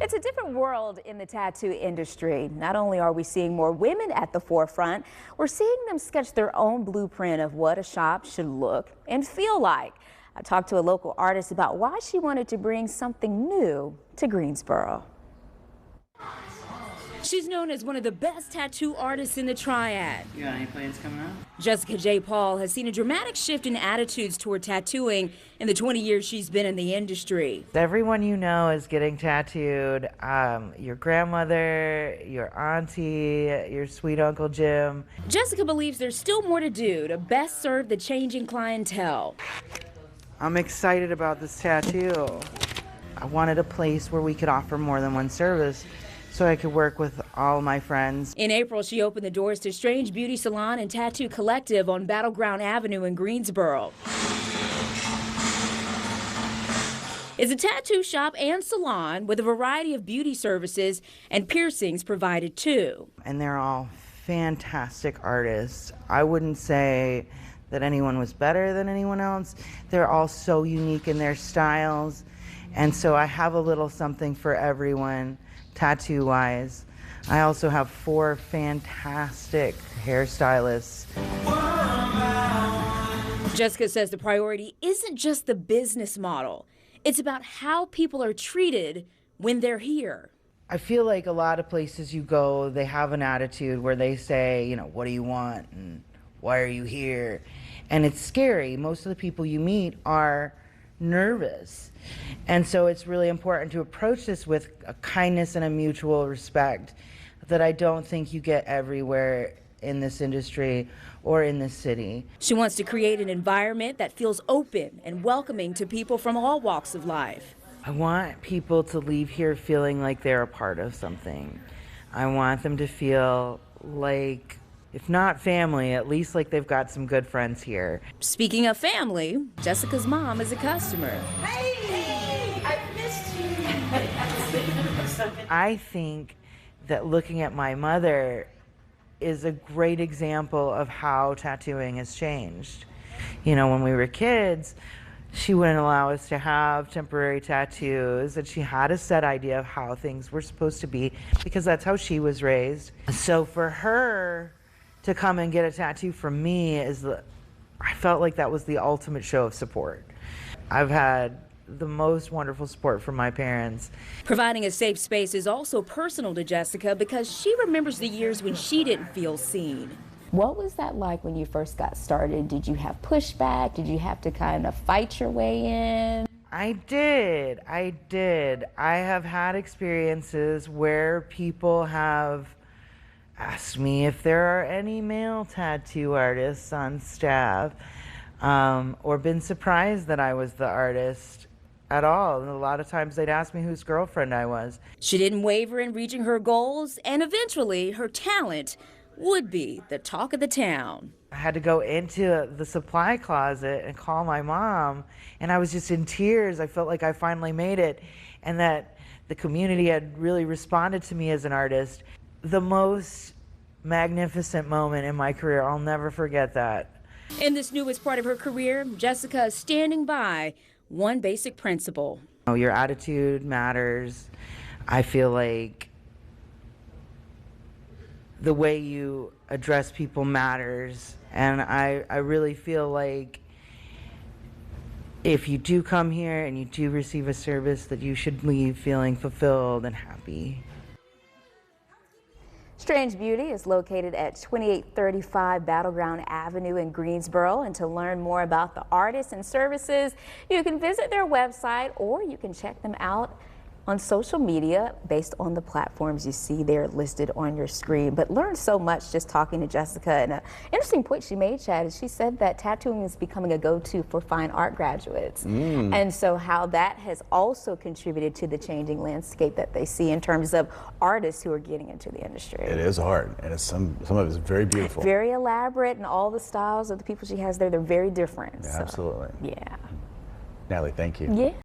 It's a different world in the tattoo industry. Not only are we seeing more women at the forefront, we're seeing them sketch their own blueprint of what a shop should look and feel like. I talked to a local artist about why she wanted to bring something new to Greensboro. She's known as one of the best tattoo artists in the Triad. You got any plans coming up? Jessica J. Paul has seen a dramatic shift in attitudes toward tattooing in the 20 years she's been in the industry. Everyone you know is getting tattooed. Your grandmother, your auntie, your sweet Uncle Jim. Jessica believes there's still more to do to best serve the changing clientele. I'm excited about this tattoo. I wanted a place where we could offer more than one service, so I could work with all my friends. In April, she opened the doors to Strange Beauty Salon and Tattoo Collective on Battleground Avenue in Greensboro. It's a tattoo shop and salon with a variety of beauty services and piercings provided too. And they're all fantastic artists. I wouldn't say that anyone was better than anyone else. They're all so unique in their styles. And so I have a little something for everyone. Tattoo-wise. I also have 4 fantastic hairstylists. Jessica says the priority isn't just the business model. It's about how people are treated when they're here. I feel like a lot of places you go, they have an attitude where they say, you know, what do you want and why are you here? And it's scary. Most of the people you meet are nervous. And so it's really important to approach this with a kindness and a mutual respect that I don't think you get everywhere in this industry or in this city. She wants to create an environment that feels open and welcoming to people from all walks of life. I want people to leave here feeling like they're a part of something. I want them to feel like, if not family, at least like they've got some good friends here. Speaking of family, Jessica's mom is a customer. Hey, I missed you. I think that looking at my mother is a great example of how tattooing has changed. You know, when we were kids, she wouldn't allow us to have temporary tattoos, and she had a set idea of how things were supposed to be because that's how she was raised. So for her to come and get a tattoo from me I felt like that was the ultimate show of support. I've had the most wonderful support from my parents. Providing a safe space is also personal to Jessica because she remembers the years when she didn't feel seen. What was that like when you first got started? Did you have pushback? Did you have to kind of fight your way in? I did. I have had experiences where people have asked me if there are any male tattoo artists on staff, or been surprised that I was the artist at all. And a lot of times they'd ask me whose girlfriend I was. She didn't waver in reaching her goals, and eventually her talent would be the talk of the town. I had to go into the supply closet and call my mom, and I was just in tears. I felt like I finally made it, and that the community had really responded to me as an artist. The most magnificent moment in my career. I'll never forget that. In this newest part of her career, Jessica is standing by one basic principle. Your attitude matters. I feel like the way you address people matters. And I really feel like if you do come here and you do receive a service, that you should leave feeling fulfilled and happy. Strange Beauty is located at 2835 Battleground Avenue in Greensboro. And to learn more about the artists and services, you can visit their website or you can check them out on social media based on the platforms you see there listed on your screen. But learned so much just talking to Jessica. And an interesting point she made, Chad, is she said that tattooing is becoming a go-to for fine art graduates. And so how that has also contributed to the changing landscape that they see in terms of artists who are getting into the industry. It is art, and it's some of it is very beautiful. Very elaborate, and all the styles of the people she has there, they're very different. Yeah, absolutely. Yeah. Natalie, thank you. Yeah.